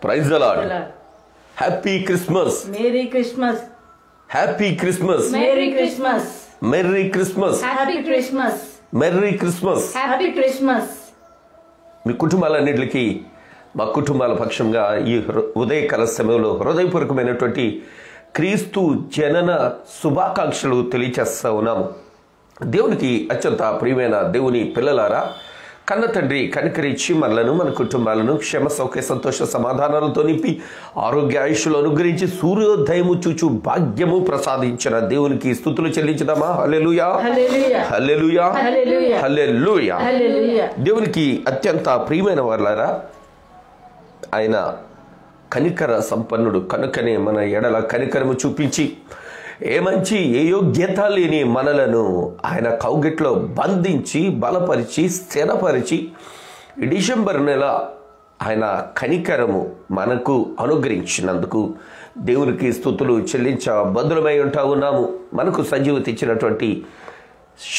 Praise the Lord. Happy Christmas. Merry Christmas. Happy Christmas. Merry Christmas. Merry Christmas. Happy Christmas. Merry Christmas. Happy Christmas. మీ కుటుంబాలన్నింటికి మా కుటుంబాల పక్షంగా ఈ ఉదయకాల సమయంలో హృదయపూర్వకమైనటువంటి క్రీస్తు జనన శుభాకాంక్షలు తెలియచేస్తా ఉన్నాము. దేవునికి అత్యంత ప్రియమైన దేవుని పిల్లలారా, కన్న తండ్రి కనికరించి మనలను, మన కుటుంబాలను క్షేమ సౌఖ్య సంతోష సమాధానాలతో నింపి ఆరోగ్య ఆయుష్లు అనుగ్రహించి సూర్యోదయము చూచు భాగ్యము ప్రసాదించిన దేవునికి స్తుతులు చెల్లించుదామా? హల్లెలూయా, హల్లెలూయా, హల్లెలూయా. దేవునికి అత్యంత ప్రియమైన వారులారా, ఆయన కనికర సంపన్నుడు కనుకనే మన ఎడల కనికరము చూపించి ఏ మంచి ఏ యోగ్యత లేని మనలను ఆయన కౌగిట్లో బంధించి బలపరిచి స్థిరపరిచి డిసెంబర్ నెల ఆయన కనికరము మనకు అనుగ్రహించినందుకు దేవునికి స్తుతులు చెల్లించ బదులమై ఉంటా ఉన్నాము. మనకు సంజీవతి ఇచ్చినటువంటి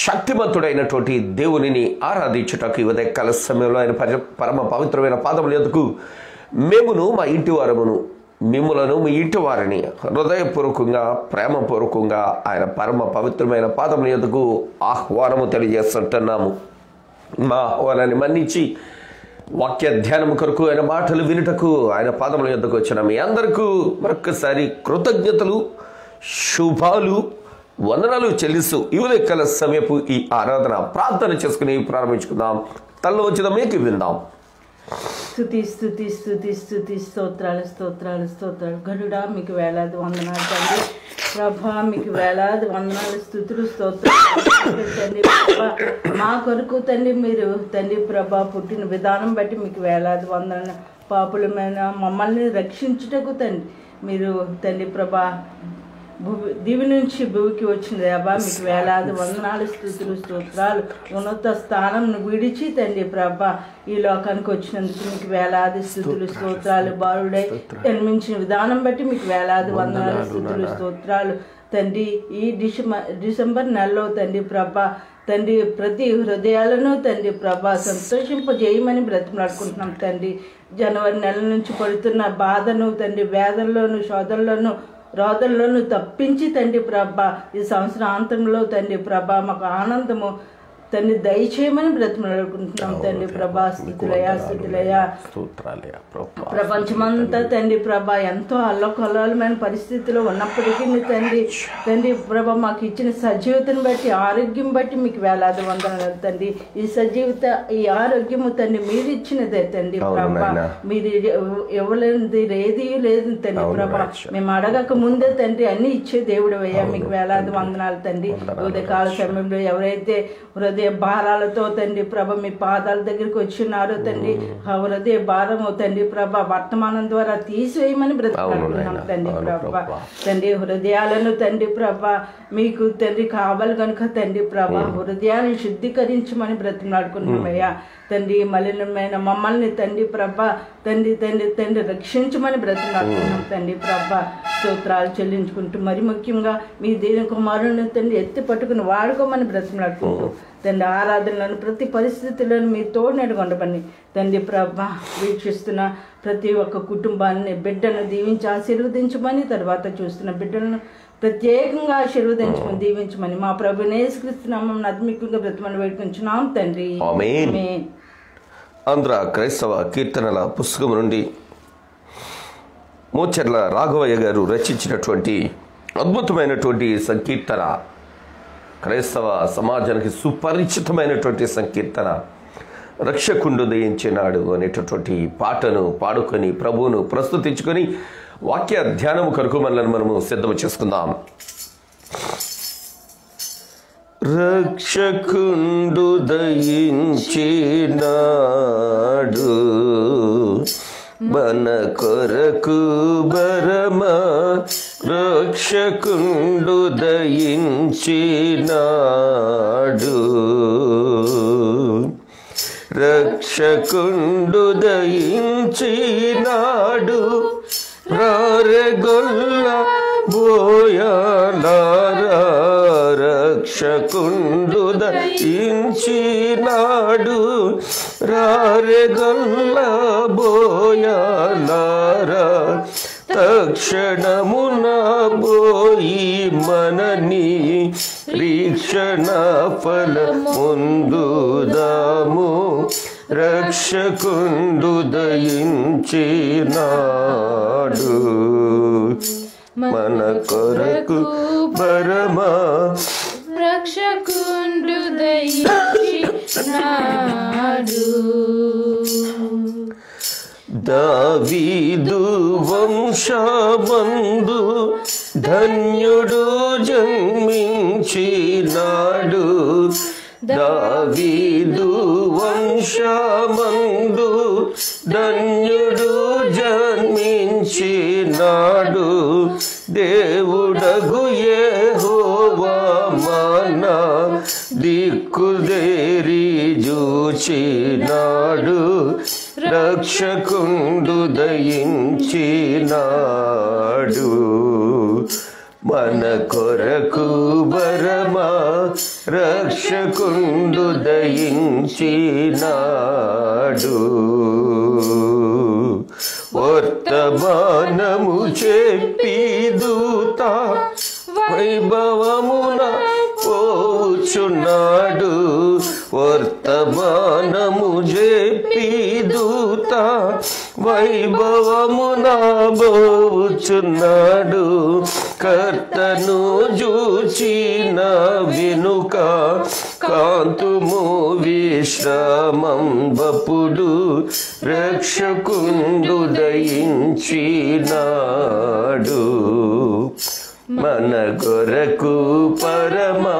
శక్తిమంతుడైనటువంటి దేవునిని ఆరాధించుటకు ఉదయకాల సమయంలో ఆయన పరమ పవిత్రమైన పాదముల యొద్దకు మేమును మా ఇంటి వారమును మిమ్ములను మీ ఇంటి వారిని హృదయపూర్వకంగా ప్రేమపూర్వకంగా ఆయన పరమ పవిత్రమైన పాదముల యొద్దకు ఆహ్వానము తెలియజేస్తుంటున్నాము. మా ఆహ్వానాన్ని మన్నించి వాక్య ధ్యానము కొరకు ఆయన మాటలు వినుటకు ఆయన పాదముల యొద్దకు వచ్చిన మీ అందరికీ మరొక్కసారి కృతజ్ఞతలు, శుభాలు, వందనాలు చెల్లిస్తూ ఈ ఉదయకాల సమయపు ఈ ఆరాధన ప్రార్థన చేసుకుని ప్రారంభించుకుందాం. తలలో వచ్చిన మీకు విందాం. స్తుతి స్తుతి స్తుతి స్తుతి స్తోత్రాలు స్తోత్రాలు స్తోత్రాలు. గరుడా మీకు వేలాది వందనాలు తండ్రి. ప్రభా మీకు వేలాది వందనాలు, స్తుతులు, స్తోత్రాలు తండ్రి. ప్రభా మా కొరకు తండ్రి మీరు తండ్రి ప్రభా పుట్టిన విధానం బట్టి మీకు వేలాది వందనాలు. పాపులమైన మమ్మల్ని రక్షించుటకు తండ్రి మీరు తండ్రి ప్రభా దివి నుంచి భూమికి వచ్చిన దేవా మీకు వేలాది వందనాలు, స్తుతులు, స్తోత్రాలు. ఉన్నత స్థానం విడిచి తండ్రి ప్రభా ఈ లోకానికి వచ్చినందుకు మీకు వేలాది స్తుతులు, స్తోత్రాలు. బాలుడై జన్మించిన విధానం బట్టి మీకు వేలాది వందనాలు, స్తుతులు, స్తోత్రాలు తండ్రి. ఈ డిసెంబర్ నెలలో తండ్రి ప్రభా తండ్రి ప్రతి హృదయాలను తండ్రి ప్రభా సంతోషింపజేయమని బ్రతిమలాడుకుంటున్నాం తండ్రి. జనవరి నెల నుంచి పడుతున్న బాధను తండ్రి, వేదనలోను, శోధనలోను, రోదనలోను తప్పించి తండ్రి ప్రభా ఈ సంవత్సరాంతంలో తండ్రి ప్రభా మాకు ఆనందము తండ్రి దయచేయమని బ్రతిమలాడుకుంటున్నాం తండ్రి ప్రభా. స్థుతులయ్యా, స్థుతులయ్యా. ప్రపంచమంతా తండ్రి ప్రభా ఎంతో అల్లకల్లోలమైన పరిస్థితిలో ఉన్నప్పటికీ తండ్రి తండ్రి ప్రభా మాకు ఇచ్చిన సజీవితను బట్టి, ఆరోగ్యం బట్టి మీకు వేలాది వందనాలు తండ్రి. ఈ సజీవిత ఈ ఆరోగ్యము తండ్రి మీరు ఇచ్చినదే తండ్రి ప్రభా. మీరు ఇవ్వలేనిది ఏది లేదు తండ్రి ప్రభా. మేము అడగక ముందే తండ్రి అన్ని ఇచ్చే దేవుడు అయ్యా మీకు వేలాది వందనాలు తండ్రి. ఉదయకాల సమయంలో ఎవరైతే హృదయ భారాలతో తండ్రి ప్రభ మీ పాదాల దగ్గరికి వచ్చినారో తండ్రి హృదయ భారము తండ్రి ప్రభ వర్తమానం ద్వారా తీసివేయమని బ్రతుకుతున్నాం తండ్రి ప్రభ. తండ్రి హృదయాలను తండ్రి ప్రభ మీకు తండ్రి కావాలి కనుక తండ్రి ప్రభ హృదయాన్ని శుద్ధీకరించమని బ్రతిమలాడుకున్నామయ్యా తండ్రి. మలినమైన మమ్మల్ని తండ్రి ప్రభ తండ్రి తండ్రి తండ్రి రక్షించమని బ్రతిమలాడుకున్నాం తండ్రి ప్రభ. స్తోత్రాలు చెల్లించుకుంటూ మరి ముఖ్యంగా మీ దేవుని కుమారుని తండ్రి ఎత్తి పట్టుకుని వాడుకోమని బ్రతిమలాడుకుంటూ తండ్రి ఆరాధనలను ప్రతి పరిస్థితులను మీ తోడు ఉండమని తండ్రి ప్రభ వీక్షిస్తున్న ప్రతి ఒక్క కుటుంబాన్ని బిడ్డను దీవించి ఆశీర్వదించమని, తర్వాత చూస్తున్న బిడ్డలను ప్రత్యేకంగా ఆశీర్వదించమని దీవించమని మా ప్రభువుని యేసుక్రీస్తు నామమున ఆత్మీయంగా బ్రతిమని వేడుకుంటున్నాం తండ్రి. ఆమేన్. ఆంధ్ర క్రైస్తవ కీర్తనల పుస్తకం నుండి మోచెర్ల రాఘవయ్య గారు రచించినటువంటి అద్భుతమైనటువంటి సంకీర్తన, క్రైస్తవ సమాజానికి సుపరిచితమైనటువంటి సంకీర్తన రక్షకుండు దయించినాడు అనేటటువంటి పాటను పాడుకొని ప్రభువును ప్రస్తుతించుకొని వాక్య ధ్యానము కొరకు మనము సిద్ధం చేసుకుందాం. రక్షకుండు దయించినాడు మన కొరకు బరమా, రక్షకుండు దయించినాడు, రక్షకుండు దయించినాడు. రారెగొల్ల బోయాలారా, రక్షకుండు దయించినాడు. రారెగొల్ల బోయాలారా, రక్షణమున పోయి మనని రీక్షణ ఫలముందుదాము రక్షకుండు దయించినాడు మన కొరకు పరమా రక్షకుండు దయించినాడు. దావీదు వంశమందు ధన్యుడు జన్మించినాడు. దావీదు వంశమందు ధన్యుడు జన్మించినాడు. దేవుడగు యెహోవా మన దిక్కుదేరి చూచినాడు రక్షకుండు దయించినాడు మన కొరకు బరమా రక్షకుండు దయించినాడు. వర్తమానము చెప్పి దూత వైభవమున పోచున్నాడు. వర్తమానము చెప్పి దూత వైభవమున పోచున్నాడు. కర్తను చూచిన వెనుక కాంతుము విశ్రామం బపుడు రక్షకుండు దయించినాడు మన కొరకు పరమా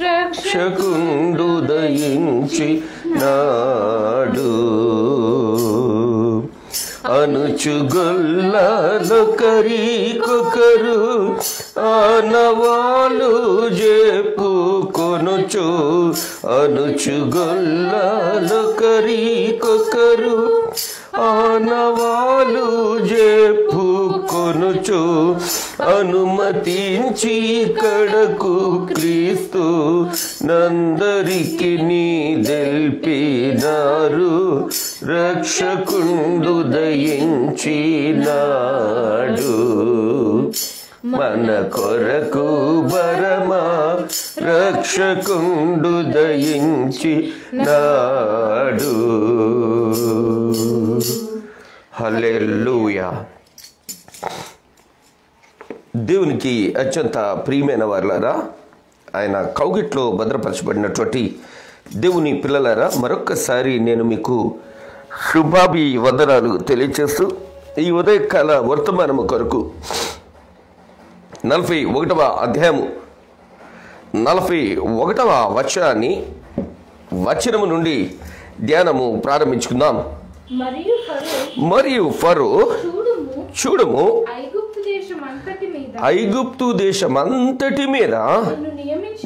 రక్షకుండు దయించినాడు. అనుచుగొల్లొకరికొకరు ఆనవాలు చెప్పుకొనుచు అనుచుగొల్లొకరికొకరు ఆనవాలు చెప్పుకొనుచు అనుమతించి కడకు క్రీస్తు నందరికి నీ దెల్పినారు రక్షకుండు దయించినాడు మన కొరకు బరమా రక్షకుండు దయించినాడు. హల్లెలూయా. దేవునికి అత్యంత ప్రియమైన వారులారా, ఆయన కౌగిట్లో భద్రపరచబడినటువంటి దేవుని పిల్లలారా, మరొక్కసారి నేను మీకు శుభాభి వందనాలు తెలియచేస్తూ ఈ ఉదయకాల వర్తమానము కొరకు 41వ అధ్యాయము 41వ వచనము నుండి ధ్యానము ప్రారంభించుకుందాం. మరియు ఫరో చూడుము ఐగుప్తు దేశమంతటి మీద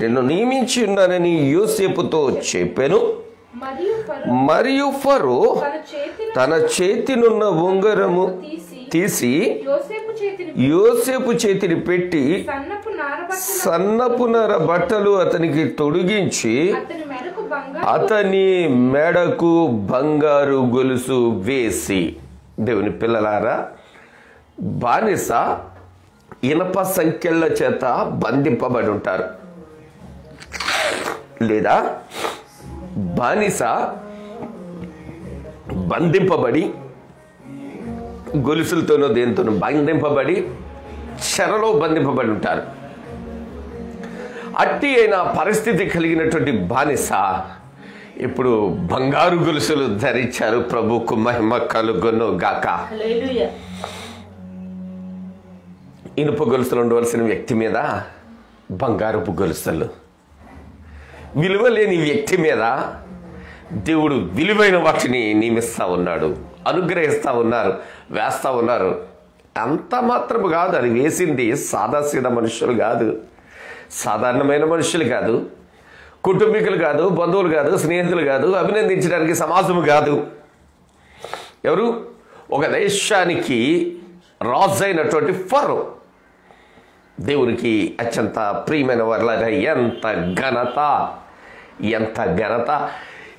నిన్ను నియమించి ఉన్నానని యోసేపుతో చెప్పాను. మరియు ఫరో తన చేతినున్న ఉంగరము తీసి యోసేపు చేతిని పెట్టి సన్నపు నార బట్టలు అతనికి తొడిగించి అతని మెడకు బంగారు గొలుసు వేసి. దేవుని పిల్లలారా, బానిస ఇనప సంఖ్యల చేత బంధింపబడి ఉంటారు, లేదా బానిస బంధింపబడి గొలుసులతోనో దేనితోనో బంధింపబడి చెరలో బంధింపబడి ఉంటారు. అట్టి అయిన పరిస్థితి కలిగినటువంటి బానిస ఇప్పుడు బంగారు గొలుసులు ధరించారు. ప్రభుకు మహిమ కలుగును గాక. ఇనుప గొలుసులు ఉండవలసిన వ్యక్తి మీద బంగారపు గొలుసులు, విలువ లేని వ్యక్తి మీద దేవుడు విలువైన వాటిని నియమిస్తూ ఉన్నాడు, అనుగ్రహిస్తూ ఉన్నారు, వేస్తూ ఉన్నారు. అంత మాత్రము కాదు, అది వేసింది సాదాసీదా మనుషులు కాదు, సాధారణమైన మనుషులు కాదు, కుటుంబీకులు కాదు, బంధువులు కాదు, స్నేహితులు కాదు, అభినందించడానికి సమాజము కాదు. ఎవరు? ఒక దేశానికి రాజు అయినటువంటి ఫరో. దేవునికి అత్యంత ప్రియమైన వారులారా, ఎంత ఘనత, ఎంత ఘనత!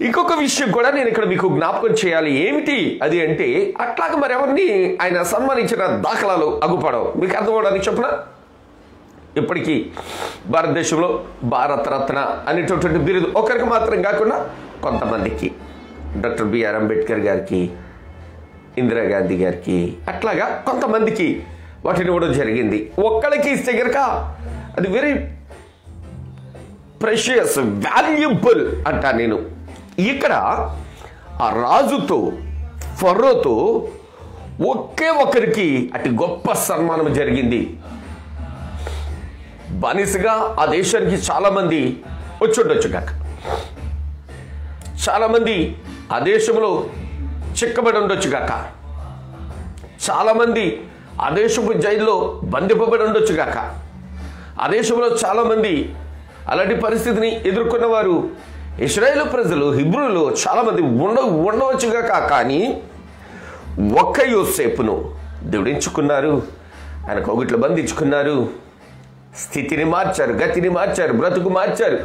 ఇంకొక విషయం కూడా నేను ఇక్కడ మీకు జ్ఞాపకం చేయాలి. ఏమిటి అది అంటే, అట్లాగా మరెవరిని ఆయన సన్మానించిన దాఖలాలు అగుపడవు. మీకు అర్థమవడానికి చెప్పనా? ఇప్పటికీ భారతదేశంలో భారతరత్న అనేటటువంటి బిరుదు ఒకరికి మాత్రం కాకుండా కొంతమందికి, డాక్టర్ బిఆర్ అంబేద్కర్ గారికి, ఇందిరాగాంధీ గారికి, అట్లాగా కొంతమందికి వాటిని ఇవ్వడం జరిగింది. ఒక్కడికి ఇస్తే కనుక అది వెరీ ప్రెషియస్, వాల్యుబుల్ అంటా నేను. ఇక్కడ ఆ రాజుతో, ఫరోతో ఒకే ఒక్కరికి అతి గొప్ప సన్మానం జరిగింది. బానిసగా ఆ దేశానికి చాలామంది వచ్చుండొచ్చు కాక, చాలామంది ఆ దేశంలో చిక్కబడి ఉండొచ్చు కాక, చాలామంది ఆ దేశపు జైల్లో బంధింపబడి ఉండొచ్చు కాక, ఆ దేశంలో చాలామంది అలాంటి పరిస్థితిని ఎదుర్కొన్న వారు ఇశ్రాయేలు ప్రజలు, హిబ్రూలు చాలామంది ఉండవచ్చుగా. కానీ ఒక్క యోసేపును దేవుడించుకున్నారు, ఆయన కోగిట్లో బంధించుకున్నారు, స్థితిని మార్చారు, గతిని మార్చారు, బ్రతుకు మార్చారు,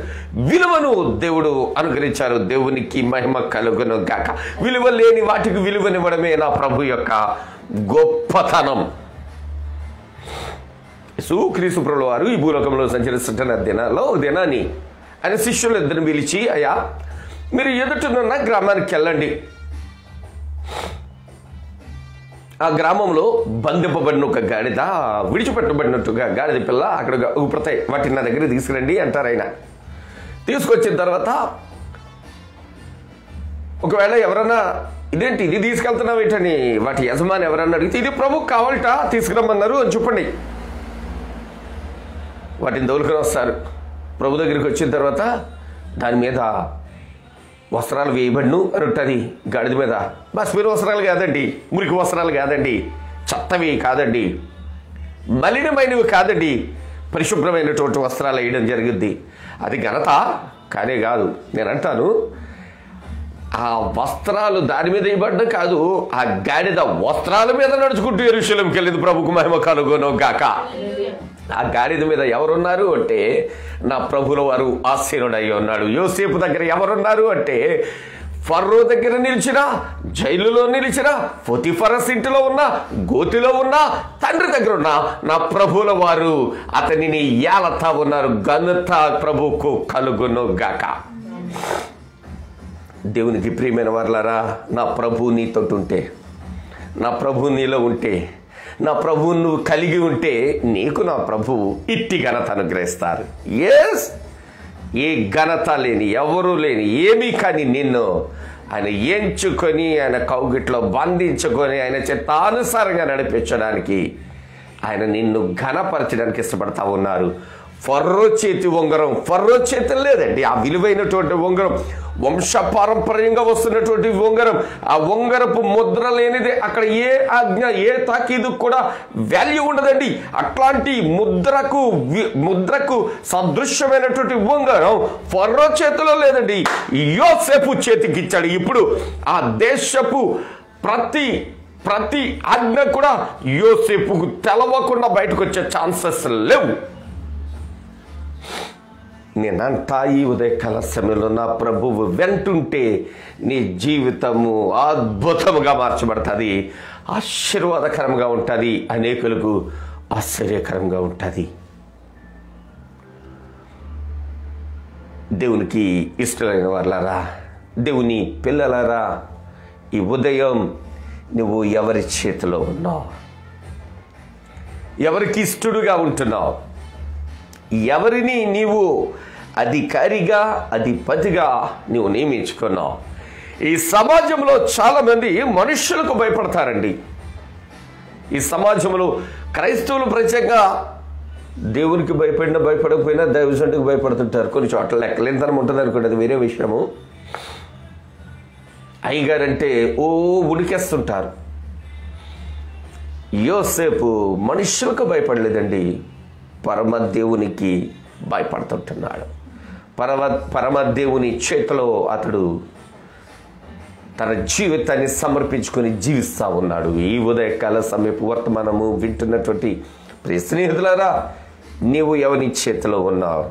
విలువను దేవుడు అనుగ్రహించారు. దేవునికి మహిమ కలుగును గాక. విలువ లేని వాటికి విలువనివ్వడమే నా ప్రభు యొక్క గొప్పతనం. క్రీస్తు ప్రభువు వారు ఈ భూలోకంలో సంచరిస్తున్న దినాల్లో ఒక దినాన్ని ఆయన శిష్యులు ఇద్దరిని పిలిచి, అయ్యా మీరు ఎదుటనున్న గ్రామానికి వెళ్ళండి, ఆ గ్రామంలో బంధింపబడిన ఒక గాడిద, విడిచిపెట్టబడినట్టుగా గాడిద పిల్ల అక్కడ ఊపుతాయి, వాటిని నా దగ్గర తీసుకురండి అంటారు. ఆయన తీసుకొచ్చిన తర్వాత ఒకవేళ ఎవరన్నా ఇదేంటి ఇది తీసుకెళ్తున్నావు ఏంటని వాటి యజమాని ఎవరన్నా అడిగితే, ఇది ప్రభుకు కావాలట తీసుకురమ్మన్నారు అని చెప్పండి. వాటిని దొరుకుని వస్తారు. ప్రభు దగ్గరికి వచ్చిన తర్వాత దాని మీద వస్త్రాలు వేయబడిను అని ఉంటుంది. గాడిద మీద బస్మీర్ వస్త్రాలు కాదండి, మురికి వస్త్రాలు కాదండి, చెత్తవి కాదండి, మలినమైనవి కాదండి, పరిశుభ్రమైనటువంటి వస్త్రాలు వేయడం జరిగింది. అది ఘనత కానే కాదు. నేను అంటాను, ఆ వస్త్రాలు దాని మీద వేయబడ్డం కాదు, ఆ గాడిద వస్త్రాల మీద నడుచుకుంటూ యెరూషలేముకి వెళ్ళింది. ప్రభుకు మహిమ కలుగును గాక. ఆ గాడిద మీద ఎవరున్నారు అంటే నా ప్రభుల వారు ఆసీనుడై ఉన్నాడు. యోసేపు దగ్గర ఎవరున్నారు అంటే ఫరో దగ్గర నిలిచినా, జైలులో నిలిచినా, పొతిఫరస్ ఇంటిలో ఉన్నా, గోతిలో ఉన్నా, తండ్రి దగ్గర ఉన్నా నా ప్రభుల వారు అతనిని ఏలతా ఉన్నారు. ఘనత ప్రభుకు కలుగును గాక. దేవునికి ప్రియమైన వారలారా, నా ప్రభు నీతో ఉంటే, నా ప్రభు నీలో ఉంటే, నా ప్రభువు నువ్వు కలిగి ఉంటే నీకు నా ప్రభువు ఇట్టి ఘనత అనుగ్రహిస్తారు. ఎస్, ఏ ఘనత లేని, ఎవరూ లేని, ఏమీ కానీ నిన్ను ఆయన ఎంచుకొని, ఆయన కౌగిట్లో బంధించుకొని, ఆయన చిత్తానుసారంగా నడిపించడానికి, ఆయన నిన్ను ఘనపరచడానికి ఇష్టపడతా ఉన్నారు. ఫరో చేతి ఉంగరం, ఫరో చేతి లేదండి ఆ విలువైనటువంటి ఉంగరం, వంశపారంపర్యంగా వస్తున్నటువంటి ఉంగరం. ఆ ఉంగరపు ముద్ర లేనిదే అక్కడ ఏ ఆజ్ఞ, ఏ తాకీదు కూడా వాల్యూ ఉండదండి. అట్లాంటి ముద్రకు సదృశ్యమైనటువంటి ఉంగరం ఫరో చేతిలో లేదండి, యోసేపు చేతికి ఇచ్చాడు. ఇప్పుడు ఆ దేశపు ప్రతి ఆజ్ఞ కూడా యోసేపుకు తెలవకుండా బయటకు వచ్చే ఛాన్సెస్ లేవు. నేనంటా ఈ ఉదయకాల సమయంలో నా ప్రభువు వెంటుంటే నీ జీవితము అద్భుతముగా మార్చబడుతుంది, ఆశీర్వాదకరంగా ఉంటుంది, అనేకులకు ఆశ్చర్యకరంగా ఉంటుంది. దేవునికి ఇష్టమైన వారలారా, దేవుని పిల్లలారా, ఈ ఉదయం నువ్వు ఎవరి చేతిలో ఉన్నావు? ఎవరికి ఇష్టడుగా ఉంటున్నావు? ఎవరిని నీవు అధికారిగా, అధిపతిగా నీవు నియమించుకున్నావు? ఈ సమాజంలో చాలామంది మనుషులకు భయపడతారండి. ఈ సమాజంలో క్రైస్తవులు ప్రత్యేకంగా దేవునికి భయపడకపోయినా దైవజనుడికి భయపడుతుంటారు. కొన్ని చోట్ల లెక్కలేనితనం ఉంటుంది అనుకోండి, అది వేరే విషయము. అయ్యగారంటే ఉడికేస్తుంటారు. యోసేపు మనుషులకు భయపడలేదండి, పరమదేవునికి భయపడుతుంటున్నాడు. పరమదేవుని చేతిలో అతడు తన జీవితాన్ని సమర్పించుకొని జీవిస్తూ ఉన్నాడు. ఈ ఉదయకాల సమయపు వర్తమానము వింటున్నటువంటి ప్రియ స్నేహితులారా, నీవు ఎవరి చేతిలో ఉన్నావు?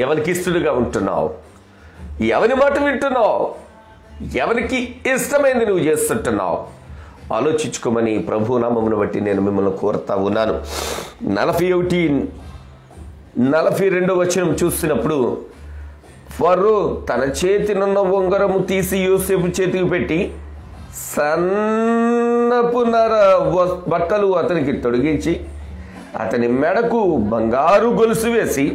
ఎవరికి ఇష్టడుగా ఉంటున్నావు? ఎవరి మాట వింటున్నావు? ఎవరికి ఇష్టమైంది నువ్వు చేస్తుంటున్నావు? ఆలోచించుకోమని ప్రభు నామమును బట్టి నేను మిమ్మల్ని కోరుతా ఉన్నాను. 41-42 వచనం చూసినప్పుడు, ఫరో తన చేతినున్న ఉంగరము తీసి యోసేపు చేతికి పెట్టి సన్నపు నర బట్టలు అతనికి తొడిగించి అతని మెడకు బంగారు గొలుసు వేసి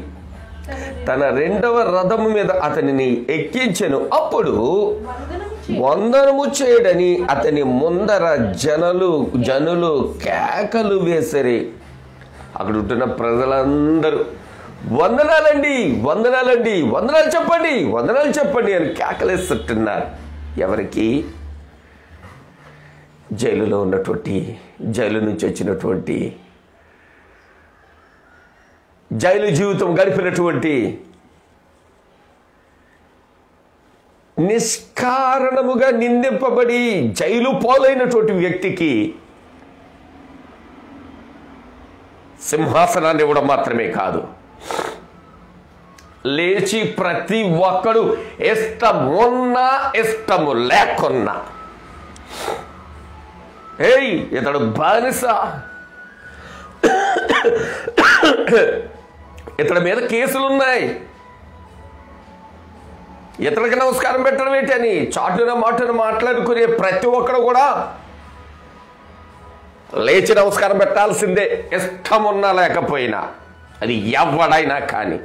తన 2వ రథము మీద అతనిని ఎక్కించెను. అప్పుడు వందనము చేయడని అతని ముందర జనులు కేకలు వేసరి. అక్కడ ఉంటున్న ప్రజలందరూ వందనాలండి, వందనాలండి, వందనాలు చెప్పండి, వందనాలు చెప్పండి అని కేకలేస్తున్నారు. ఎవరికి? జైలులో ఉన్నటువంటి, జైలు నుంచి వచ్చినటువంటి, జైలు జీవితం గడిపినటువంటి, నిష్కారణముగా నిందింపబడి జైలు పాలైనటువంటి వ్యక్తికి సింహాసనాన్ని ఇవ్వడం మాత్రమే కాదు, లేచి ప్రతి ఒక్కడు ఇష్టమున్నా ఇష్టము లేకున్నా, ఏయ్ ఇతడు బానిస, ఇతడి మీద కేసులున్నాయి, ఇతడికి నమస్కారం పెట్టడం ఏంటి అని చాటున మాటున మాట్లాడుకునే ప్రతి ఒక్కడు కూడా లేచి నమస్కారం పెట్టాల్సిందే, ఇష్టమున్నా లేకపోయినా. అది ఎవడైనా కానీ.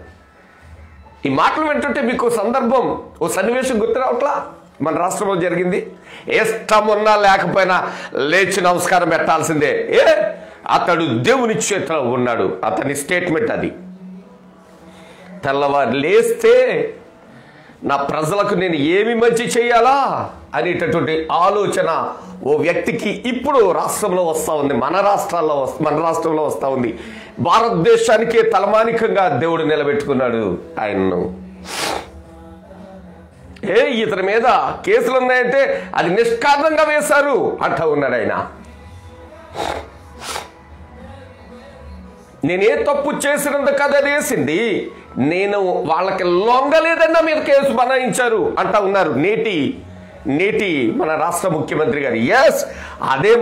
ఈ మాటలు వింటుంటే మీకు సందర్భం, ఓ సన్నివేశం గుర్తు రావట్లా? మన రాష్ట్రంలో జరిగింది. ఇష్టమున్నా లేకపోయినా లేచి నమస్కారం పెట్టాల్సిందే. అతడు దేవుని చేతిలో ఉన్నాడు, అతని స్టేట్మెంట్ అది. తెల్లవారు లేస్తే నా ప్రజలకు నేను ఏమి మంచి చేయాలా అనేటటువంటి ఆలోచన ఓ వ్యక్తికి ఇప్పుడు రాష్ట్రంలో వస్తూ ఉంది, మన రాష్ట్రంలో వస్తూ ఉంది. భారతదేశానికే తలమానికంగా దేవుడు నిలబెట్టుకున్నాడు ఆయన్ను. ఇతని మీద కేసులు ఉన్నాయంటే అది నిష్కారణంగా వేశారు అంటూ ఉన్నాడు ఆయన. నేనే తప్పు చేసినందుకు కదా వేసింది, నేను వాళ్ళకి లొంగలేదన్నా మీద కేసు బనాయించారు అంటా ఉన్నారు నేటి మన రాష్ట్ర ముఖ్యమంత్రి గారు. అదే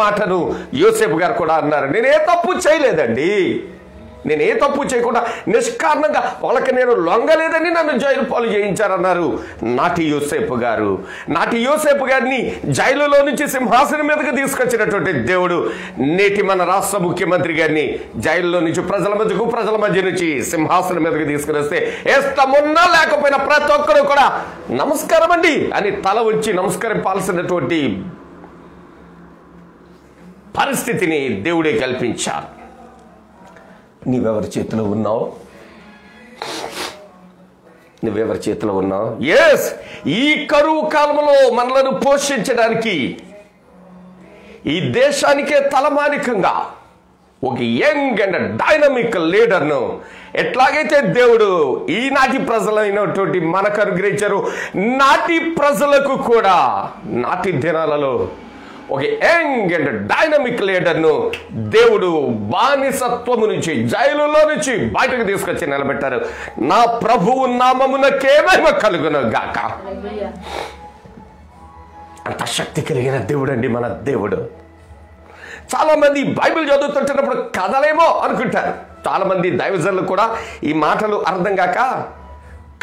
మాటను యోసేపు గారు కూడా అన్నారు. నేనే తప్పు చేయలేదండి, నేనే తప్పు చేయకుండా నిష్కారణంగా వాళ్ళకి నేను లొంగలేదని నన్ను జైలు పాలు చేయించారన్నారు నాటి యోసేపు గారిని జైలులో నుంచి సింహాసనం మీదకి తీసుకొచ్చినటువంటి దేవుడు నేటి మన రాష్ట్ర ముఖ్యమంత్రి గారిని జైలులో నుంచి ప్రజల మధ్య నుంచి సింహాసనం మీదకి తీసుకుని వస్తే ఇష్టమున్నా లేకపోయినా ప్రతి ఒక్కరు కూడా నమస్కారం అండి అని తల ఉంచి నమస్కరింపాల్సినటువంటి పరిస్థితిని దేవుడే కల్పించారు. నువ్వెవరి చేతిలో ఉన్నావు? ఈ కరువు కాలంలో మనలను పోషించడానికి ఈ దేశానికే తలమానికంగా ఒక యంగ్ అండ్ డైనమిక్ లీడర్ను ఎట్లాగైతే దేవుడు ఈనాటి ప్రజలైనటువంటి మనకు అనుగ్రహించారు, నాటి ప్రజలకు కూడా నాటి దినాలలో ఒక యంగ్ అండ్ డైనమిక్ లీడర్ను దేవుడు బానిసత్వము నుంచి, జైలులో నుంచి బయటకు తీసుకొచ్చి నిలబెట్టారు. నా ప్రభువు నామమునకే మహిమ కలుగును గాక. అంత శక్తి కలిగిన దేవుడు అండి మన దేవుడు. చాలా మంది బైబిల్ చదువుతుంటున్నప్పుడు కథలేమో అనుకుంటారు. చాలా మంది దైవజనులు కూడా ఈ మాటలు అర్థం కాక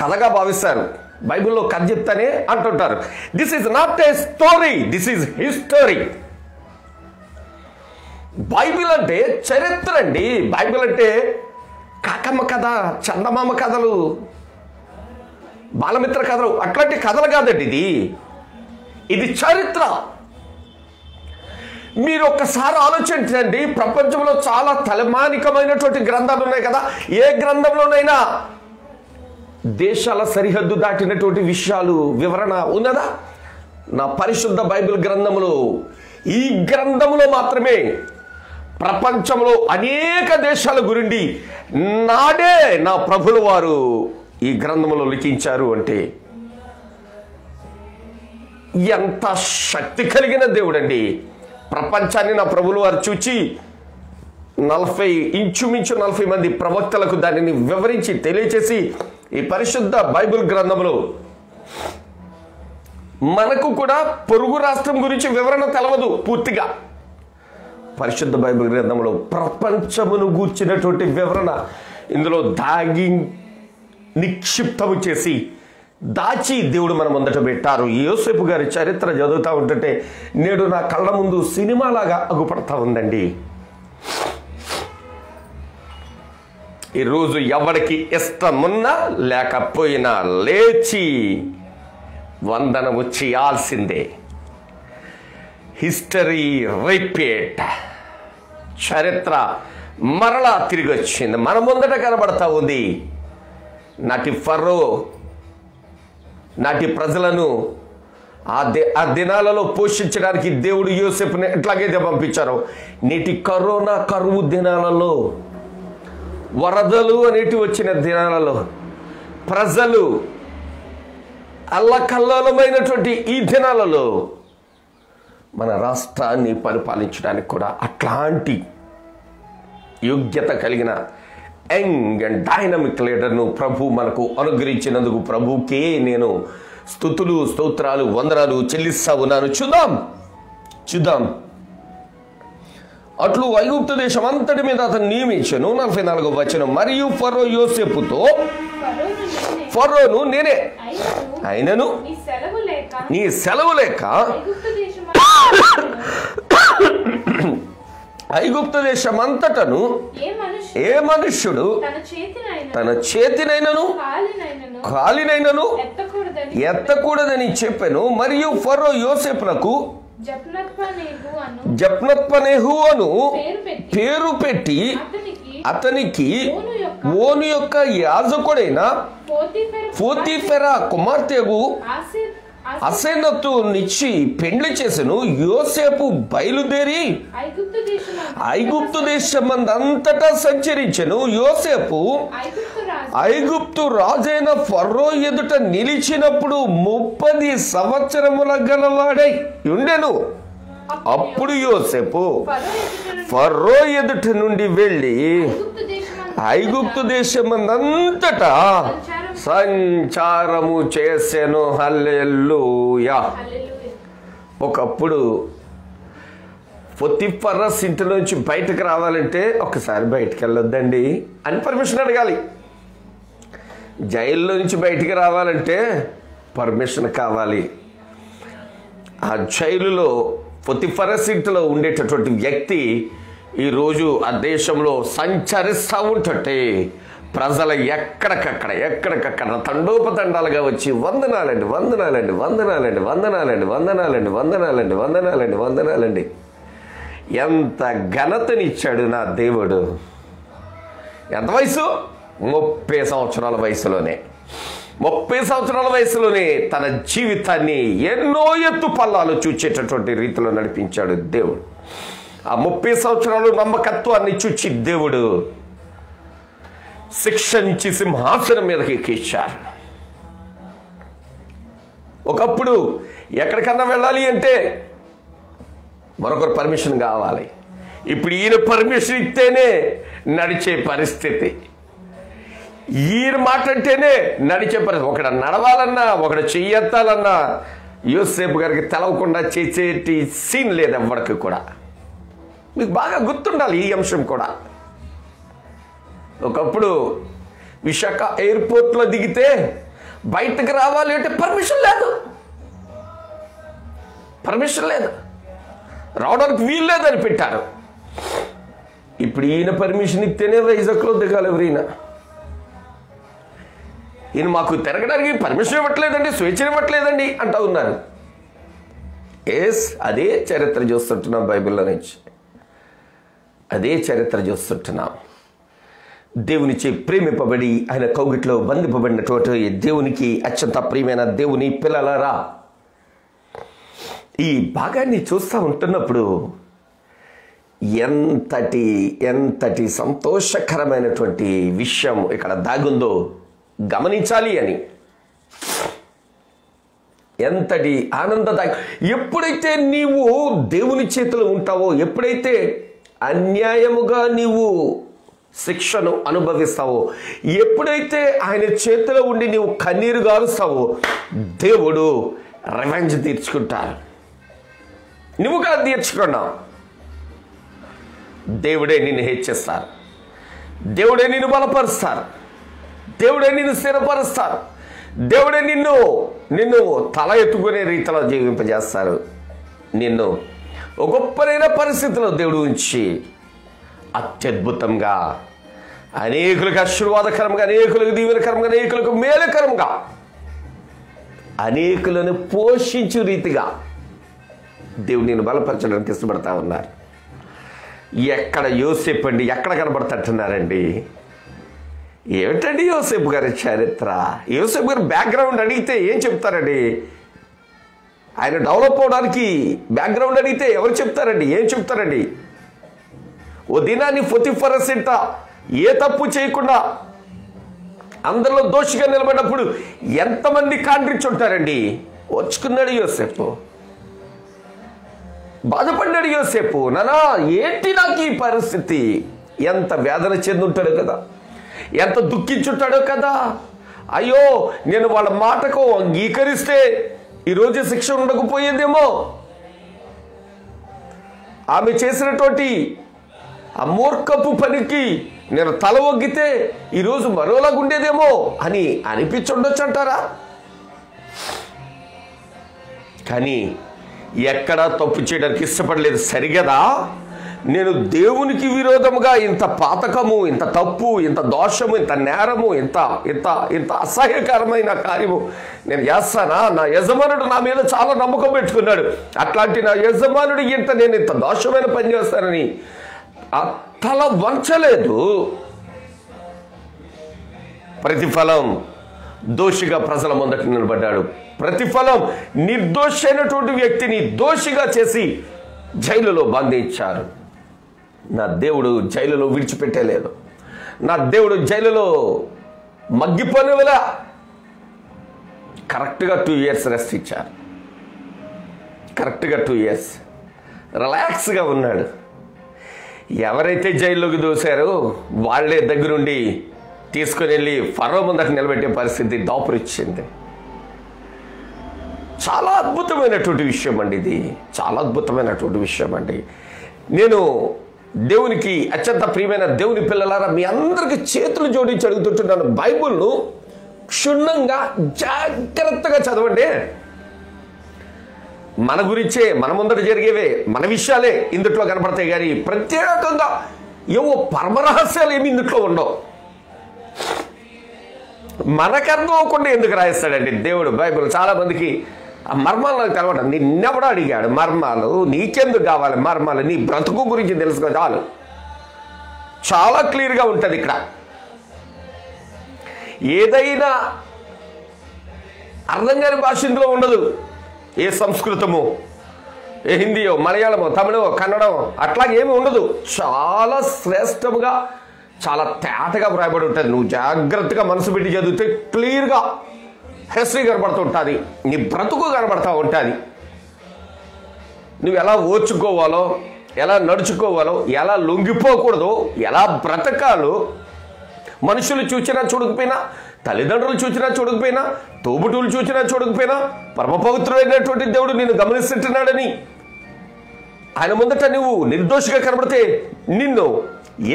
కథగా భావిస్తారు. బైబిల్లో కథ చెప్తానే అంటుంటారు. This is not a story, this is history. Bible అంటే చరిత్ర అండి. బైబిల్ అంటే కాకమ్మ కథ, చందమామ కథలు, బాలమిత్ర కథలు అట్లాంటి కథలు కాదండి. ఇది చరిత్ర. మీరు ఒక్కసారి ఆలోచించండి. ప్రపంచంలో చాలా తలమానికమైనటువంటి గ్రంథాలు ఉన్నాయి కదా. ఏ గ్రంథంలోనైనా దేశాల సరిహద్దు దాటినటువంటి విషయాలు వివరణ ఉన్నదా? నా పరిశుద్ధ బైబిల్ గ్రంథములో, ఈ గ్రంథములో మాత్రమే ప్రపంచంలో అనేక దేశాల గురించి నాడే నా ప్రభుల వారు ఈ గ్రంథములో లిఖించారు అంటే ఎంత శక్తి కలిగిన దేవుడండి. ప్రపంచాన్ని నా ప్రభుల వారు చూచి ఇంచుమించు 40 మంది ప్రవక్తలకు దానిని వివరించి తెలియచేసి ఈ పరిశుద్ధ బైబిల్ గ్రంథంలో మనకు కూడా పొరుగు రాష్ట్రం గురించి వివరణ తెలవదు పూర్తిగా. పరిశుద్ధ బైబిల్ గ్రంథంలో ప్రపంచమును గూర్చినటువంటి వివరణ ఇందులో దాగి నిక్షిప్తము చేసి దాచి దేవుడు మన ముందట పెట్టారు. యోసేపు గారి చరిత్ర చదువుతూ ఉంటుంటే నేడు నా కళ్ళ ముందు సినిమాలాగా అగుపడతా ఉందండి. ఈరోజు ఎవరికి ఇష్టమున్నా లేకపోయినా లేచి వందనము చేయాల్సిందే. హిస్టరీ రిపీట్, చరిత్ర మరలా తిరిగి వచ్చింది, మన ముందట కనబడతా ఉంది. నాటి ఫరో నాటి ప్రజలను ఆ దినాలలో పోషించడానికి దేవుడు యోసేపుని ఎట్లాగైతే పంపించారో, నేటి కరోనా కరువు దినాలలో, వరదలు అనేటి వచ్చిన దినాలలో, ప్రజలు అల్లకల్లోలమైనటువంటి ఈ దినాలలో మన రాష్ట్రాన్ని పరిపాలించడానికి కూడా అట్లాంటి యోగ్యత కలిగిన యంగ్ అండ్ డైనమిక్ లీడర్ను ప్రభు మనకు అనుగ్రహించినందుకు ప్రభుకే నేను స్తుతులు స్తోత్రాలు వందనాలు చెల్లిస్తా ఉన్నాను. చూద్దాం. అట్లు ఐగుప్తు దేశం అంతటి మీద అతను నియమించను. 44వ వచనం, మరియు ఫరో యోసేపుతో, ఫరోను నేనే అయినను నీ సెలవు లేక ఐగుప్తు దేశం అంతటను ఏ మనుష్యుడు తన చేతినైనను కాలినైనను ఎత్తకూడదని చెప్పెను. మరియు ఫరో యోసేపునకు జప్నత్పనేహు అను పేరు పెట్టి అతనికి ఓను యొక్క యాజకుడైన పోతీఫెరా కుమార్తెకు అసెనతునిచ్చి పెండ్లి చేసెను. యోసేపు బయలుదేరి ఐగుప్తు దేశమందంతటా సంచరించెను. యోసేపు ఐగుప్తు రాజైన ఫరో ఎదుట నిలిచినప్పుడు 30 సంవత్సరముల గలవాడై ఉండెను. అప్పుడు యోసేపు ఫరో ఎదుట నుండి వెళ్ళి ఐగుప్తు దేశమందంతటా సంచారము చేసెను. హల్లెలూయా. ఒకప్పుడు పొతిఫరస్ ఇంటిలోంచి బయటకు రావాలంటే ఒకసారి బయటకు వెళ్ళొద్దండి అని పర్మిషన్ అడగాలి. జైల్లో నుంచి బయటికి రావాలంటే పర్మిషన్ కావాలి. ఆ జైలులో పొతిఫరస్ ఇంటిలో ఉండేటటువంటి వ్యక్తి ఈరోజు ఆ దేశంలో సంచరిస్తూ ఉంటుంటే ప్రజలు ఎక్కడికక్కడ తండోపతండాలుగా వచ్చి వందనాలండి వందనాలండి వందనాలండి వందనాలండి వందనాలండి వందనాలండి వందనాలండి వందనాలండి. ఎంత ఘనతనిచ్చాడు నా దేవుడు. ఎంత వయసు? 30 సంవత్సరాల వయసులోనే 30 సంవత్సరాల వయసులోనే తన జీవితాన్ని ఎన్నో ఎత్తు పల్లాలు చూచేటటువంటి రీతిలో నడిపించాడు దేవుడు. ఆ 30 సంవత్సరాలు నమ్మకత్వాన్ని చూచి దేవుడు శిక్షించి సింహాసనం మీదకి ఎక్కించారు. ఒకప్పుడు ఎక్కడికన్నా వెళ్ళాలి అంటే మరొకరు పర్మిషన్ కావాలి. ఇప్పుడు ఈయన పర్మిషన్ ఇస్తేనే నడిచే పరిస్థితి. ఈయన మాట అంటేనే నడిచే పరిస్థితి. ఒకడు నడవాలన్నా ఒకడు చెయ్యెత్తాలన్నా యోసేపు గారికి తెలవకుండా చేసేటి సీన్ లేదు ఎవ్వడికి కూడా. మీకు బాగా గుర్తుండాలి ఈ అంశం కూడా. ఒకప్పుడు విశాఖ ఎయిర్పోర్ట్లో దిగితే బయటకు రావాలి అంటే పర్మిషన్ లేదు, రావడానికి వీలు లేదని పెట్టారు. ఇప్పుడు ఈయన పర్మిషన్ ఇస్తేనే వైజాగ్లో దిగాలి ఎవరైనా. ఈయన మాకు తిరగడానికి పర్మిషన్ ఇవ్వట్లేదండి, స్వేచ్ఛ ఇవ్వట్లేదండి అంటూ ఉన్నారు. అదే చరిత్ర చూస్తుంటున్నాం బైబిల్లో నుంచి. అదే చరిత్ర చూస్తుంటున్నాం. దేవునిచే ప్రేమింపబడి ఆయన కౌగిట్లో బంధింపబడినటువంటి దేవునికి అత్యంత ప్రియమైన దేవుని పిల్లలారా, ఈ భాగాన్ని చూస్తూ ఉంటున్నప్పుడు ఎంతటి సంతోషకరమైనటువంటి విషయం ఇక్కడ దాగుందో గమనించాలి అని. ఎంతటి ఆనందదాయకం. ఎప్పుడైతే నీవు దేవుని చేతిలో ఉంటావో, ఎప్పుడైతే అన్యాయముగా నీవు శిక్షను అనుభవిస్తావో, ఎప్పుడైతే ఆయన చేతిలో ఉండి నీవు కన్నీరు గారుస్తావో, దేవుడు రివెంజ్ తీర్చుకుంటారు. నువ్వు కాదు తీర్చుకున్నావు, దేవుడే నిన్ను హెచ్చిస్తారు, దేవుడే నిన్ను బలపరుస్తారు, దేవుడే నిన్ను స్థిరపరుస్తారు, దేవుడే నిన్ను తల ఎత్తుకునే రీతిలో జీవింపజేస్తారు. నిన్ను ఒక గొప్పనైన పరిస్థితిలో దేవుడు ఉంచి అత్యద్భుతంగా, అనేకులకు ఆశీర్వాదకరంగా, అనేకులకు దీవెనకరంగా, అనేకులకు మేలుకరంగా, అనేకులను పోషించు రీతిగా దేవుడు నేను బలపరచడానికి ఇష్టపడతా ఉన్నారు. ఎక్కడ యోసేపు అండి, ఎక్కడ కనబడతట్టున్నారండి? ఏమిటండి యోసేపు గారి చరిత్ర? యోసేపు గారి బ్యాక్గ్రౌండ్ అడిగితే ఏం చెప్తారండి? ఆయన డెవలప్ అవడానికి బ్యాక్గ్రౌండ్ అడిగితే ఎవరు చెప్తారండి? ఏం చెప్తారండి? ఓ దినాన్ని పొతిఫర ఇంట ఏ తప్పు చేయకుండా అందరిలో దోషిగా నిలబడినప్పుడు ఎంతమంది కాంట్రిక్ట్స్ ఉంటారండి? వచ్చుకున్నాడు యోసేపు, బాధపడ్డాడు యోసేపు. నానా ఏంటి నాకు ఈ పరిస్థితి? ఎంత వేదన చెందుంటాడో కదా, ఎంత దుఃఖించుంటాడో కదా. అయ్యో, నేను వాళ్ళ మాటకు అంగీకరిస్తే ఈరోజు శిక్ష ఉండకపోయేదేమో, ఆమె చేసినటువంటి ఆ మూర్ఖపు పనికి నేను తల ఒగ్గితే ఈరోజు మరోలాగా ఉండేదేమో అని అనిపించుండొచ్చు అంటారా? కానీ ఎక్కడా తప్పు చేయడానికి ఇష్టపడలేదు. సరిగదా, నేను దేవునికి విరోధముగా ఇంత పాతకము, ఇంత తప్పు, ఇంత దోషము, ఇంత నేరము, ఇంత ఇంత ఇంత అసహ్యకరమైన కార్యము నేను చేస్తానా? నా యజమానుడు నా మీద చాలా నమ్మకం పెట్టుకున్నాడు, అట్లాంటి నా యజమానుడు నేను ఇంత దోషమైన పని చేస్తానని ఆ తల వంచలేదు. ప్రతిఫలం దోషిగా ప్రజల ముందట నిలబడ్డాడు. ప్రతిఫలం నిర్దోషైనటువంటి వ్యక్తిని దోషిగా చేసి జైలులో బంధించారు. నా దేవుడు జైలులో విడిచిపెట్టలేదు. నా దేవుడు జైలులో మగ్గిపోనివలా కరెక్ట్గా 2 years రెస్ట్ ఇచ్చారు. కరెక్ట్గా 2 years రిలాక్స్గా ఉన్నాడు. ఎవరైతే జైల్లోకి దూశారో వాళ్ళే దగ్గరుండి తీసుకుని వెళ్ళి ఫరో ముందట నిలబెట్టే పరిస్థితి దాపురిచ్చింది. చాలా అద్భుతమైనటువంటి విషయం అండి ఇది, చాలా అద్భుతమైనటువంటి విషయం అండి. నేను దేవునికి అత్యంత ప్రియమైన దేవుని పిల్లలారా, మీ అందరికీ చేతులు జోడించి అడుగుతుంటున్నాను, బైబిల్ను క్షుణ్ణంగా జాగ్రత్తగా చదవండి. మన గురించే, మన ముందట జరిగేవే, మన విషయాలే ఇందుట్లో కనపడతాయి, కానీ ప్రత్యేకంగా ఏవో పరమరహస్యాలు ఏమి ఇందుట్లో ఉండవు. మనకు అర్థం అవ్వకుండా ఎందుకు రాయిస్తాడండి దేవుడు బైబిల్? చాలా మందికి ఆ మర్మాలు నాకు తెలవట. నిన్నెవడో అడిగాడు మర్మాలు, నీకెందుకు కావాలి మర్మాలు? నీ బ్రతుకు గురించి తెలుసుకో చాలు. చాలా క్లియర్గా ఉంటుంది ఇక్కడ. ఏదైనా అర్థం కాని భాష ఇందులో ఉండదు. ఏ సంస్కృతము, ఏ హిందీయో, మలయాళమో, తమిళమో, కన్నడమో అట్లాగేమీ ఉండదు. చాలా శ్రేష్టముగా, చాలా తేటగా వ్రాయబడి ఉంటుంది. నువ్వు జాగ్రత్తగా మనసు పెట్టి చదివితే క్లియర్గా హిస్టరీ కనబడుతూ ఉంటుంది, నీ బ్రతుకు కనబడతా ఉంటుంది. నువ్వు ఎలా ఓర్చుకోవాలో, ఎలా నడుచుకోవాలో, ఎలా లొంగిపోకూడదు, ఎలా బ్రతకాలో, మనుషులు చూసినా చూడకపోయినా, తల్లిదండ్రులు చూసినా చూడకపోయినా, తోబుటూలు చూసినా చూడకపోయినా, పరమ పవిత్రమైనటువంటి దేవుడు నిన్ను గమనిస్తుంటున్నాడని ఆయన ముందట నువ్వు నిర్దోషిగా కనబడితే నిన్ను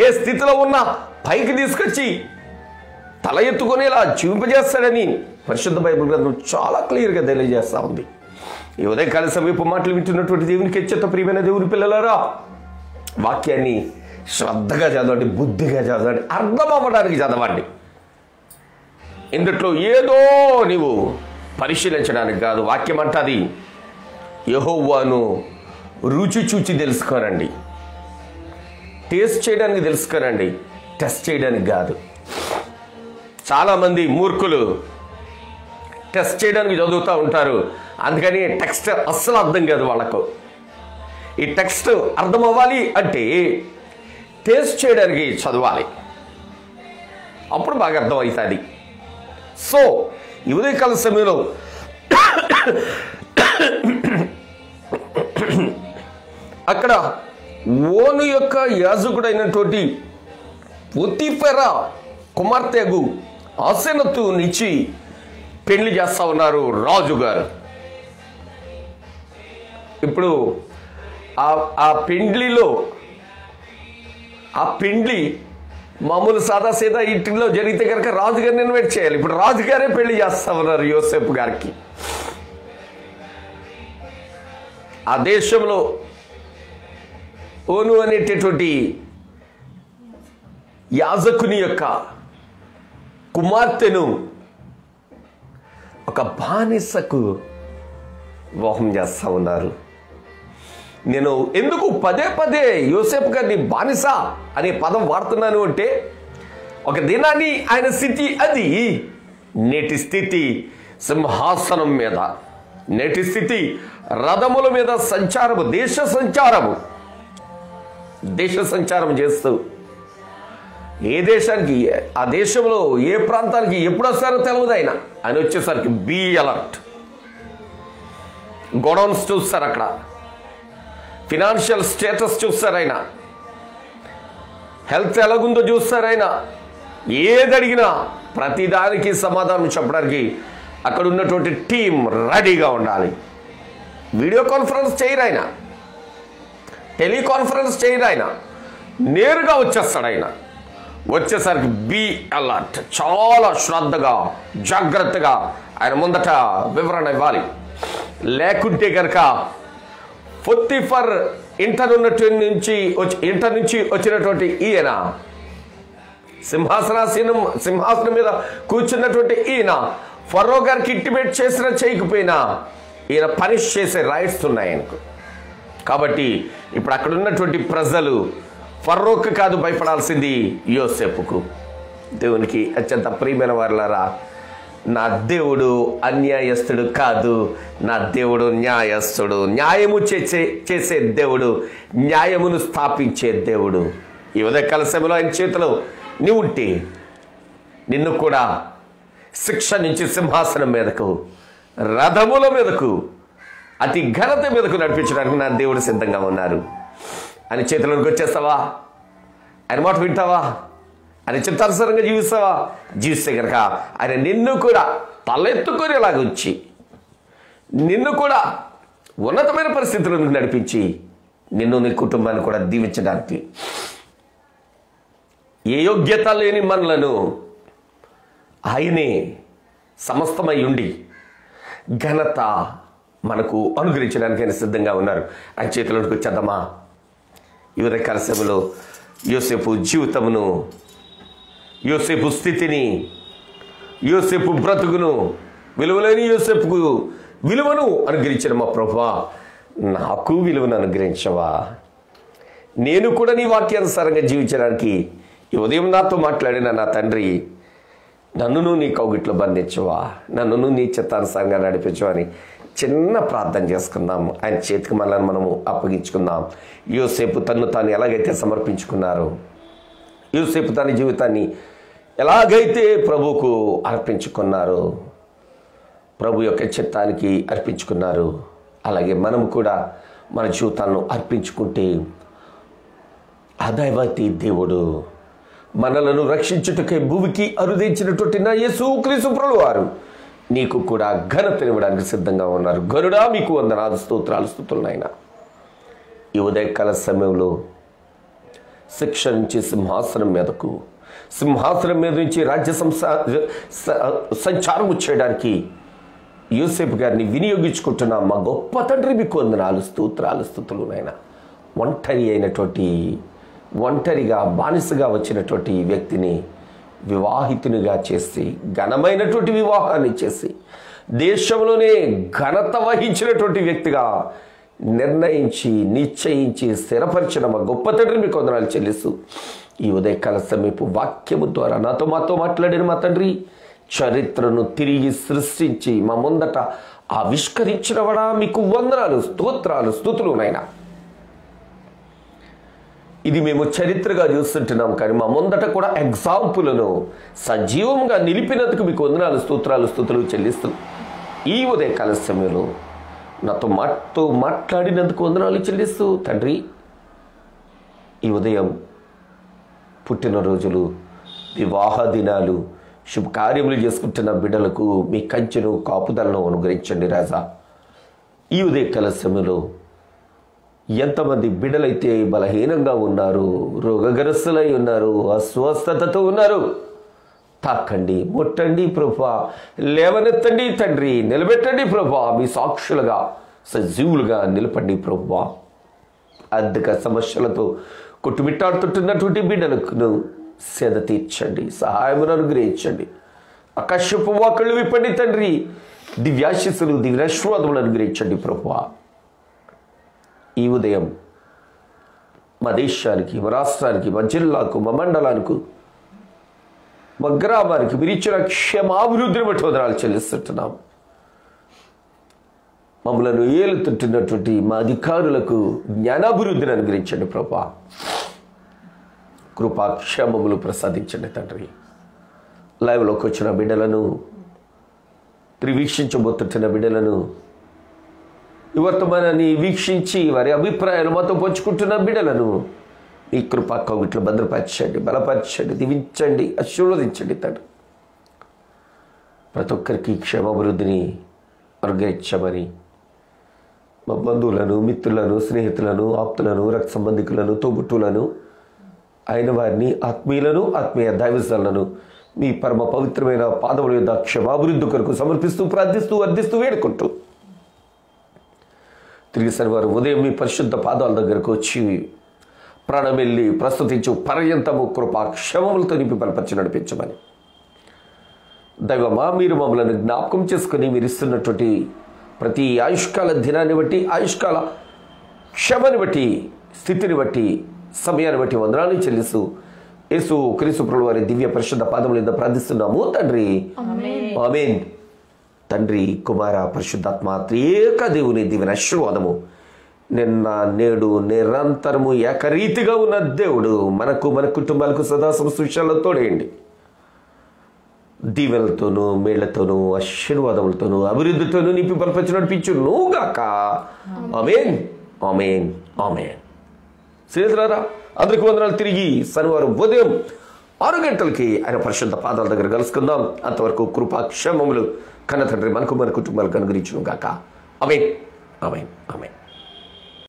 ఏ స్థితిలో ఉన్నా పైకి తీసుకొచ్చి తల ఎత్తుకునేలా జీవింపజేస్తాడని పరిశుద్ధ బైబిల్ గ్రంథం చాలా క్లియర్గా తెలియజేస్తూ ఉంది. ఈ ఉదయకాల సమీప మాటలు వింటున్నటువంటి దేవునికి అత్యంత ప్రియమైన దేవుని పిల్లలారా, వాక్యాన్ని శ్రద్ధగా చదవండి, బుద్ధిగా చదవండి, అర్థం అవ్వడానికి చదవండి. ఇందుట్లో ఏదో నీవు పరిశీలించడానికి కాదు. వాక్యం అంటది యెహోవాను రుచి చూచి తెలుసుకోనండి, టేస్ట్ చేయడానికి తెలుసుకోనండి, టెస్ట్ చేయడానికి కాదు. చాలామంది మూర్ఖులు టెస్ట్ చేయడానికి చదువుతూ ఉంటారు, అందుకని టెక్స్ట్ అస్సలు అర్థం కాదు వాళ్ళకు. ఈ టెక్స్ట్ అర్థం అవ్వాలి అంటే టేస్ట్ చేయడానికి చదవాలి, అప్పుడు బాగా అర్థం అవుతుంది. సో ఈ ఉదయకాల సమయంలో అక్కడ ఓను యొక్క యాజకుడైనటువంటి పొతీఫెరా కుమార్తెగు ఆసెనతునిచ్చి పెళ్లి చేస్తా ఉన్నారు రాజుగారు. ఇప్పుడు ఆ పెండ్లి మామూలు సాదాసీదా ఇంటిలో జరిగితే కనుక రాజుగారిని ఇన్వైట్ చేయాలి. ఇప్పుడు రాజుగారే పెళ్లి చేస్తా ఉన్నారు యోసేపు గారికి. ఆ దేశంలో ఓను అనేటటువంటి యాజకుని యొక్క కుమార్తెను ఒక బానిసకు వివాహం చేస్తా ఉన్నారు. నేను ఎందుకు పదే పదే యోసేపు గారిని బానిస అనే పదం వాడుతున్నాను అంటే, ఒక దినాన్ని ఆయన స్థితి అది. నేటి స్థితి సింహాసనం మీద, నేటి స్థితి రథముల మీద సంచారము, దేశ సంచారం చేస్తూ ఏ దేశానికి, ఆ దేశంలో ఏ ప్రాంతానికి ఎప్పుడు వస్తారో తెలియదు. ఆయన వచ్చేసరికి బీ అలర్ట్. గోడౌన్స్ చూస్తారు, అక్కడ ఫినాన్షియల్ స్టేటస్ చూస్తారు, ఆయన హెల్త్ ఎలాగుందో చూస్తారు. ఆయన ఏది అడిగినా ప్రతిదానికి సమాధానం చెప్పడానికి అక్కడ ఉన్నటువంటి టీం రెడీగా ఉండాలి. వీడియో కాన్ఫరెన్స్ చేయరు ఆయన, టెలికాన్ఫరెన్స్ చేయరు ఆయన, నేరుగా వచ్చేస్తాడు. ఆయన వచ్చేసరికి బీ అలర్ట్, చాలా శ్రద్ధగా జాగ్రత్తగా ఆయన ముందట వివరణ ఇవ్వాలి. లేకుంటే కనుక పొతీఫర్ ఇంట నుంచి వచ్చినటువంటి ఈయన, సింహాసనం మీద కూర్చున్నటువంటి ఈయన ఫరో గారికి ఇంటిమేట్ చేసినా చేయకపోయినా ఈయన పనిష్ చేసే రైట్స్ ఉన్నాయి ఆయనకు. కాబట్టి ఇప్పుడు అక్కడ ఉన్నటువంటి ప్రజలు ఫరోకు కాదు భయపడాల్సింది, యోసేపుకు. దేవునికి అత్యంత ప్రియమైన వారలారా, నా దేవుడు అన్యాయస్తుడు కాదు, నా దేవుడు న్యాయస్తుడు. న్యాయము చేసే దేవుడు, న్యాయమును స్థాపించే దేవుడు. ఈ ఉదయకాల సమయంలో ఆయన చేతిలో నీవు ఉంటే నిన్ను కూడా శిక్ష నుంచి సింహాసనం మీదకు, రథముల మీదకు, అతి ఘనత మీదకు నడిపించడానికి నా దేవుడు సిద్ధంగా ఉన్నారు. ఆయన చేతిలోకి వచ్చేస్తావా? ఆయన మాట వింటావా? ఆయన చిత్తానుసారంగా జీవిస్తావా? జీవిస్తే కనుక ఆయన నిన్ను కూడా తలెత్తుకునేలాగా ఉంచి, నిన్ను కూడా ఉన్నతమైన పరిస్థితులను నడిపించి, నిన్ను నీ కుటుంబాన్ని కూడా దీవించడానికి, ఏ యోగ్యత లేని మనలను ఆయనే సమస్తమై ఉండి ఘనత మనకు అనుగ్రహించడానికి ఆయన సిద్ధంగా ఉన్నారు. ఆయన చేతిలోకి వచ్చేద్దామా? ఈ ఉదయకాల సమయంలో యోసేపు జీవితమును, యోసేపు స్థితిని, యోసేపు బ్రతుకును, విలువలేని యోసేపుకు విలువను అనుగ్రహించిన మా ప్రభువా, నాకు విలువను అనుగ్రహించవా? నేను కూడా నీ వాక్యానుసారంగా జీవించడానికి ఈ ఉదయం నాతో మాట్లాడిన నా తండ్రి, నన్నును నీ కౌగిట్లో బంధించవా, నన్నును నీ చిత్తానుసారంగా నడిపించవా అని చిన్న ప్రార్థన చేసుకుందాం. ఆయన చేతికి మనల్ని మనము అప్పగించుకుందాం. యోసేపు తన్ను తాను ఎలాగైతే సమర్పించుకున్నారో, యోసేపు తన జీవితాన్ని ఎలాగైతే ప్రభువుకు అర్పించుకున్నారో, ప్రభు యొక్క చిత్తానికి అర్పించుకున్నారు, అలాగే మనము కూడా మన జీవితాలను అర్పించుకుంటే ఆ దైవతి దేవుడు మనలను రక్షించుటకై భూమికి అరుదించినటువంటి నా యేసుక్రీస్తు ప్రభువారు నీకు కూడా ఘనతనివ్వడానికి సిద్ధంగా ఉన్నారు. గరుడా మీకు వందనాలు, స్తోత్రాలు, స్తుతులు నాయనా. ఈ ఉదయకాల సమయంలో శిక్ష నుంచి సింహాసనం మీదకు, సింహాసనం మీద నుంచి రాజ్య సంచారం చేయడానికి యోసేపు గారిని వినియోగించుకుంటున్న మా గొప్ప తండ్రి మీకు వందనాలు, స్తోత్రాలు, స్తుతులు నాయనా. ఒంటరిగా బానిసగా వచ్చినటువంటి వ్యక్తిని వివాహితునిగా చేసి, ఘనమైనటువంటి వివాహాన్ని చేసి, దేశంలోనే ఘనత వహించినటువంటి వ్యక్తిగా నిర్ణయించి, నిశ్చయించి, స్థిరపరిచిన మా గొప్ప తండ్రి మీకు వందనాలు చెల్లిస్తూ, ఈ ఉదయకాల సమీపు వాక్యము ద్వారా మాతో మాట్లాడిన మా తండ్రి, చరిత్రను తిరిగి సృష్టించి మా ముందట ఆవిష్కరించినవాడా మీకు వందనాలు, స్తోత్రాలు, స్తుతులు నాయనా. ఇది మేము చరిత్రగా చూస్తుంటున్నాం, కానీ మా ముందట కూడా ఎగ్జాంపుల్ను సజీవంగా నిలిపినందుకు మీకు వందనాలు, స్తోత్రాలు, స్తుతులు చెల్లిస్తూ, ఈ ఉదయకాల సమయంలో నాతో మాట్లాడినందుకు వందనాలు చెల్లిస్తూ, తండ్రి ఈ ఉదయం పుట్టినరోజులు, వివాహ దినాలు, శుభకార్యములు చేసుకుంటున్న బిడ్డలకు మీ కంచెను కాపుదలను అనుగ్రహించండి రాజా. ఈ ఉదయకాల సమయంలో ఎంతమంది బిడ్డలైతే బలహీనంగా ఉన్నారు, రోగగ్రస్తులై ఉన్నారు, అస్వస్థతతో ఉన్నారు, తాకండి, ముట్టండి ప్రభువా, లేవనెత్తండి తండ్రి, నిలబెట్టండి ప్రభువా, మీ సాక్షులుగా సజీవులుగా నిలపండి ప్రభువా. ఆర్థిక సమస్యలతో కొట్టుమిట్టాడుతుంటున్నటువంటి బిడ్డలకు సేద తీర్చండి, సహాయమును అనుగ్రహించండి. ఆకాశపు వాకళ్ళు విప్పండి తండ్రి, దివ్యాశీస్సులు, దివ్యాశీర్వాదములు అనుగ్రహించండి ప్రభువా. ఈ ఉదయం మా దేశానికి, మా రాష్ట్రానికి, మా జిల్లాకు, మా మండలానికి, మా గ్రామానికి మీరు ఇచ్చిన క్షేమాభివృద్ధిని బట్టి వందనాలు చెల్లిస్తుంటున్నాం. మమ్మలను ఏలుతుంటున్నటువంటి మా అధికారులకు జ్ఞానాభివృద్ధిని అనుగ్రహించండి ప్రభువా. కృపాక్షేమములు ప్రసాదించండి తండ్రి. లైవ్లోకి వచ్చిన బిడ్డలను, వీక్షించబోతుంటున్న బిడ్డలను, ఈ వర్తమానాన్ని వీక్షించి వారి అభిప్రాయాలు మాతో పంచుకుంటున్న బిడ్డలను మీ కృపా కౌగిట్లో భద్రపరచండి, బలపరచండి, దీవించండి, ఆశీర్వదించండి తండ్రి. ప్రతి ఒక్కరికి క్షేమాభివృద్ధిని అనుగ్రహించమని మా బంధువులను, మిత్రులను, స్నేహితులను, ఆప్తులను, రక్త సంబంధికులను, తోబుట్టులను, అయిన వారిని, ఆత్మీయులను, ఆత్మీయ దైవజనులను మీ పరమ పవిత్రమైన పాదముల యొక్క క్షేమాభివృద్ధి కొరకు సమర్పిస్తూ, ప్రార్థిస్తూ, అర్థిస్తూ, వేడుకుంటూ తిరిగి శనివారం ఉదయం మీ పరిశుద్ధ పాదాల దగ్గరకు వచ్చి ప్రాణం వెళ్ళి ప్రస్తుతించు పర్యంతము కృపా క్షేమములతో నింపి బలపరిచి నడిపించమని దైవమా, మీరు మమ్మల్ని జ్ఞాపకం చేసుకుని మీరు ఇస్తున్నటువంటి ప్రతి ఆయుష్కాల దినాన్ని బట్టి, ఆయుష్కాల క్షమని బట్టి, స్థితిని బట్టి, సమయాన్ని బట్టి వందనాలు చెల్లిస్తూ యేసు క్రీస్తు ప్రభువు వారి దివ్య పరిశుద్ధ పాదముల మీద ప్రార్థిస్తున్నాము తండ్రి. ఆమేన్. తండ్రి, కుమార, పరిశుద్ధాత్మ త్రియేక దేవుని దివ్య ఆశీర్వాదము నిన్న, నేడు, నిరంతరము ఏకరీతిగా ఉన్న దేవుడు మనకు, మన కుటుంబాలకు సదా సంస్కృష్యాలతో తోడేయండి. దీవెనలతోనూ, మేళ్లతోనూ, ఆశీర్వాదములతోనూ, అభివృద్ధితోనూ నింపి బలపరిచి నడిపించు నువ్వుగాక. ఆమేన్, ఆమేన్, ఆమేన్. స్నేహితులారా, అందరికీ వందనాలు. తిరిగి శనివారం ఉదయం 6 గంటలకి ఆయన పరిశుద్ధ పాదాల దగ్గర కలుసుకుందాం. అంతవరకు కృపాక్షేమములు కన్న తండ్రి మనకు, మన కుటుంబాలకు అనుగ్రహించును గాక. ఆమేన్, ఆమేన్, ఆమేన్.